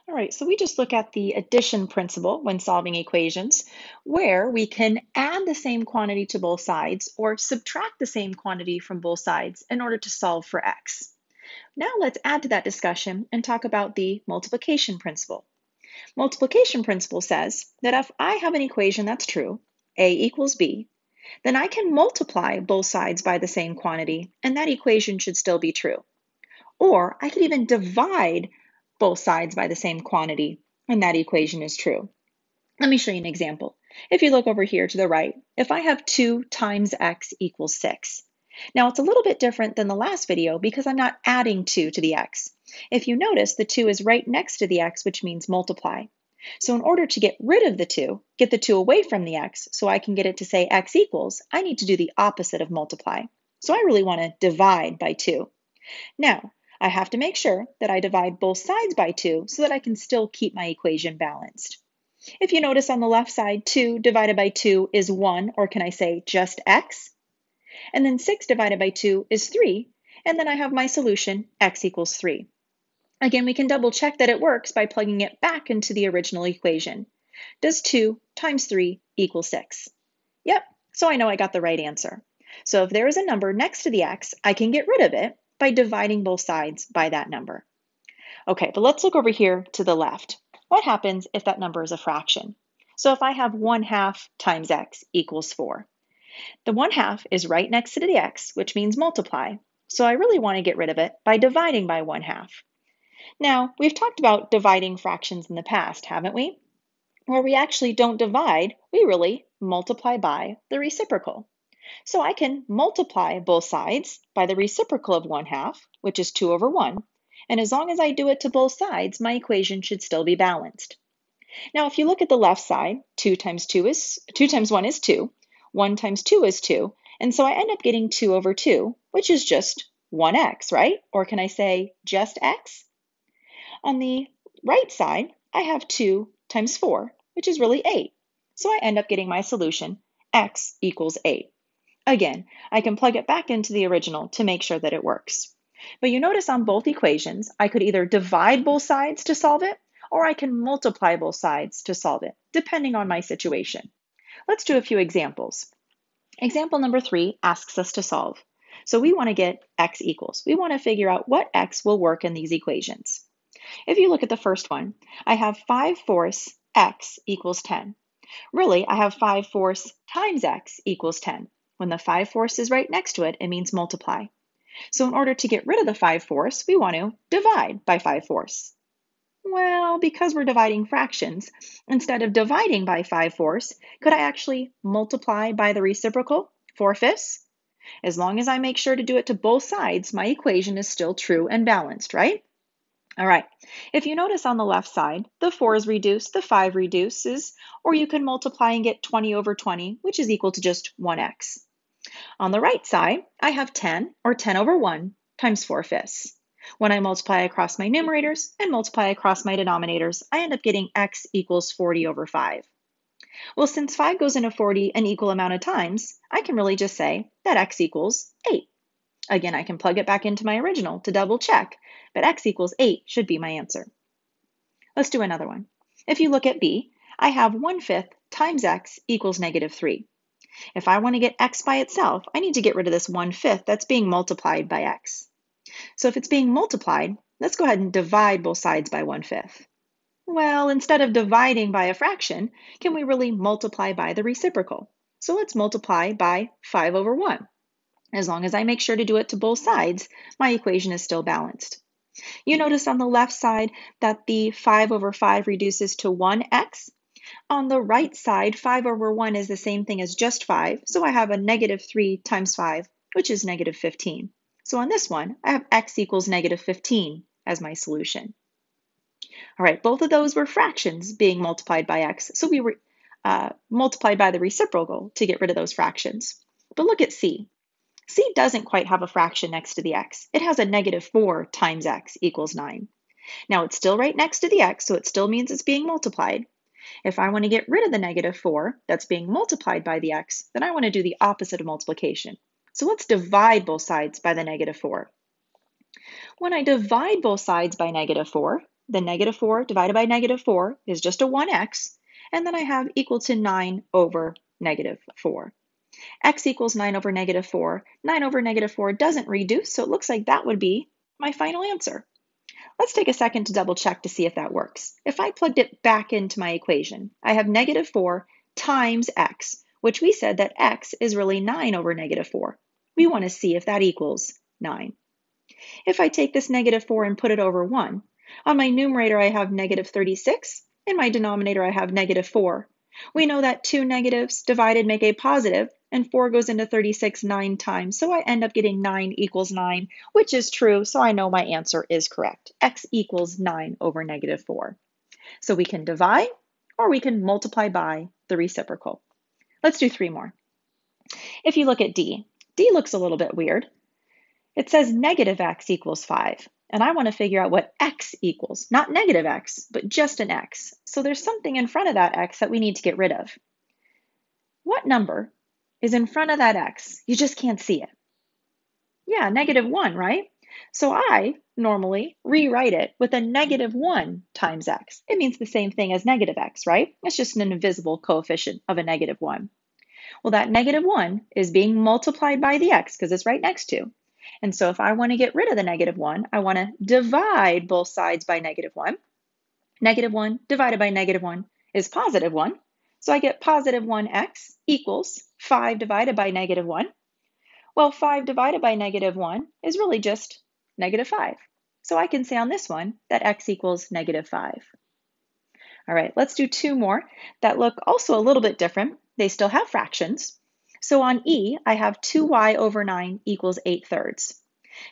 All right, so we just look at the addition principle when solving equations, where we can add the same quantity to both sides or subtract the same quantity from both sides in order to solve for x. Now let's add to that discussion and talk about the multiplication principle. Multiplication principle says that if I have an equation that's true, a equals b, then I can multiply both sides by the same quantity, and that equation should still be true. Or I could even divide both sides by the same quantity, and that equation is true. Let me show you an example. If you look over here to the right, if I have 2 times x equals 6. Now it's a little bit different than the last video because I'm not adding 2 to the x. If you notice, the 2 is right next to the x, which means multiply. So in order to get rid of the 2, get the 2 away from the x, so I can get it to say x equals, I need to do the opposite of multiply. So I really want to divide by 2. Now, I have to make sure that I divide both sides by 2 so that I can still keep my equation balanced. If you notice on the left side, 2 divided by 2 is 1, or can I say just x? And then 6 divided by 2 is 3, and then I have my solution, x equals 3. Again, we can double check that it works by plugging it back into the original equation. Does 2 times 3 equal 6? Yep, so I know I got the right answer. So if there is a number next to the x, I can get rid of it by dividing both sides by that number. Okay, but let's look over here to the left. What happens if that number is a fraction? So if I have 1/2 times x equals 4. The 1/2 is right next to the x, which means multiply. So I really want to get rid of it by dividing by 1/2. Now, we've talked about dividing fractions in the past, haven't we? Where we actually don't divide, we really multiply by the reciprocal. So I can multiply both sides by the reciprocal of 1/2, which is 2 over 1. And as long as I do it to both sides, my equation should still be balanced. Now, if you look at the left side, 2 times 1 is 2, 1 times 2 is 2, and so I end up getting 2 over 2, which is just 1x, right? Or can I say just x? On the right side, I have 2 times 4, which is really 8. So I end up getting my solution, x equals 8. Again, I can plug it back into the original to make sure that it works. But you notice on both equations, I could either divide both sides to solve it, or I can multiply both sides to solve it, depending on my situation. Let's do a few examples. Example number 3 asks us to solve. So we want to get x equals. We want to figure out what x will work in these equations. If you look at the first one, I have 5/4 x equals 10. Really, I have 5/4 times x equals 10. When the 5/4 is right next to it, it means multiply. So in order to get rid of the 5/4, we want to divide by 5/4. Well, because we're dividing fractions, instead of dividing by 5/4, could I actually multiply by the reciprocal, 4/5? As long as I make sure to do it to both sides, my equation is still true and balanced, right? All right, if you notice on the left side, the 4 is reduced, the 5 reduces, or you can multiply and get 20 over 20, which is equal to just 1x. On the right side, I have 10, or 10 over 1, times 4/5. When I multiply across my numerators and multiply across my denominators, I end up getting x equals 40 over 5. Well, since 5 goes into 40 an equal amount of times, I can really just say that x equals 8. Again, I can plug it back into my original to double check, but x equals 8 should be my answer. Let's do another one. If you look at B, I have 1/5 times x equals -3. If I want to get x by itself, I need to get rid of this 1/5 that's being multiplied by x. So if it's being multiplied, let's go ahead and divide both sides by 1/5. Well, instead of dividing by a fraction, can we really multiply by the reciprocal? So let's multiply by 5 over 1. As long as I make sure to do it to both sides, my equation is still balanced. You notice on the left side that the 5 over 5 reduces to 1x. On the right side, 5 over 1 is the same thing as just 5, so I have a -3 times 5, which is -15. So on this one, I have x equals -15 as my solution. All right, both of those were fractions being multiplied by x, so we were multiplied by the reciprocal to get rid of those fractions. But look at C. C doesn't quite have a fraction next to the x. It has a -4 times x equals 9. Now it's still right next to the x, so it still means it's being multiplied. If I want to get rid of the -4 that's being multiplied by the x, then I want to do the opposite of multiplication. So let's divide both sides by the -4. When I divide both sides by -4, the negative 4 divided by negative 4 is just a 1x, and then I have equal to 9 over negative 4. X equals 9 over negative 4. 9 over negative 4 doesn't reduce, so it looks like that would be my final answer. Let's take a second to double check to see if that works. If I plugged it back into my equation, I have negative 4 times x, which we said that x is really 9 over negative 4. We want to see if that equals 9. If I take this negative 4 and put it over 1, on my numerator I have negative 36, in my denominator I have negative 4. We know that two negatives divided make a positive, and 4 goes into 36 9 times, so I end up getting 9 equals 9, which is true, so I know my answer is correct. X equals 9 over negative 4. So we can divide, or we can multiply by the reciprocal. Let's do 3 more. If you look at D, D looks a little bit weird. It says negative x equals 5, and I want to figure out what x equals, not negative x, but just an x. So there's something in front of that x that we need to get rid of. What number is in front of that x? You just can't see it. Yeah, negative 1, right? So I normally rewrite it with a negative 1 times x. It means the same thing as negative x, right? It's just an invisible coefficient of a negative 1. Well, that negative 1 is being multiplied by the x because it's right next to. And so if I want to get rid of the negative 1, I want to divide both sides by negative 1. Negative 1 divided by negative 1 is positive 1. So I get positive 1x equals 5 divided by negative 1. Well, 5 divided by negative 1 is really just negative 5. So I can say on this one that x equals negative 5. All right, let's do 2 more that look also a little bit different. They still have fractions. So on E, I have 2y over 9 equals 8/3.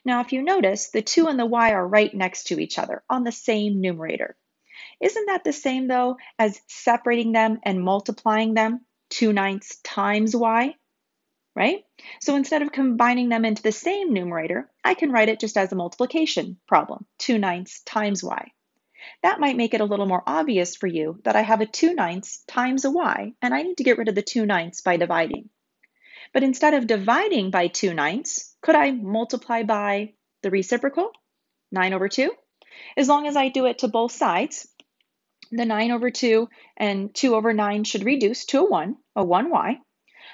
Now, if you notice, the 2 and the y are right next to each other on the same numerator. Isn't that the same, though, as separating them and multiplying them? 2/9 times y, right? So instead of combining them into the same numerator, I can write it just as a multiplication problem, 2/9 times y. That might make it a little more obvious for you that I have a 2/9 times a y, and I need to get rid of the 2/9 by dividing. But instead of dividing by 2/9, could I multiply by the reciprocal, 9 over 2? As long as I do it to both sides, the 9 over 2 and 2 over 9 should reduce to a 1y.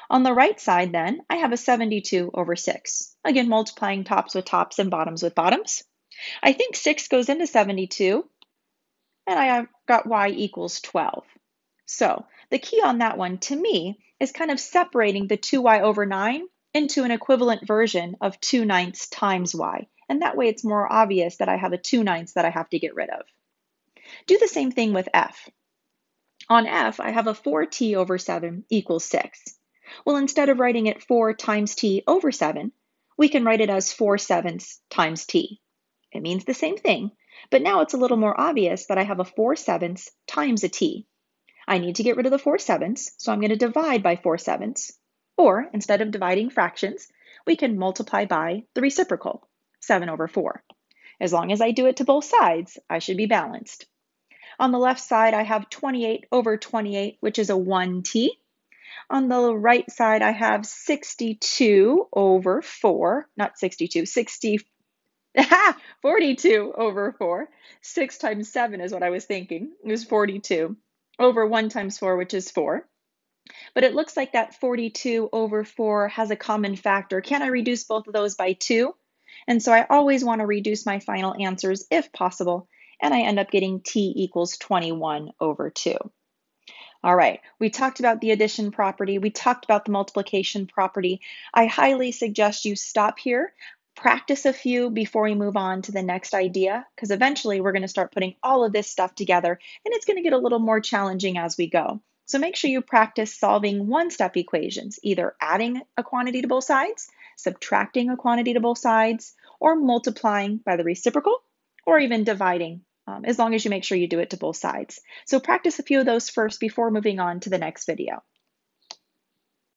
On the right side then, I have a 72 over 6. Again, multiplying tops with tops and bottoms with bottoms. I think 6 goes into 72, and I have got y equals 12. So the key on that one, to me, is kind of separating the 2y over 9 into an equivalent version of 2/9 times y. And that way it's more obvious that I have a 2/9 that I have to get rid of. Do the same thing with f. On f, I have a 4t over 7 equals 6. Well, instead of writing it 4 times t over 7, we can write it as 4/7 times t. It means the same thing, but now it's a little more obvious that I have a 4/7 times a t. I need to get rid of the 4/7, so I'm going to divide by 4/7. Or, instead of dividing fractions, we can multiply by the reciprocal, 7 over 4. As long as I do it to both sides, I should be balanced. On the left side, I have 28 over 28, which is a 1t. On the right side, I have 62 over 4, not 62, 42 over 4. 6 times 7 is what I was thinking. It was 42 over 1 times 4, which is 4. But it looks like that 42 over 4 has a common factor. Can I reduce both of those by 2? And so I always want to reduce my final answers if possible, and I end up getting t equals 21 over 2. All right, we talked about the addition property. We talked about the multiplication property. I highly suggest you stop here, practice a few before we move on to the next idea, because eventually we're going to start putting all of this stuff together, and it's going to get a little more challenging as we go. So make sure you practice solving one-step equations, either adding a quantity to both sides, subtracting a quantity to both sides, or multiplying by the reciprocal, or even dividing, as long as you make sure you do it to both sides. So practice a few of those first before moving on to the next video.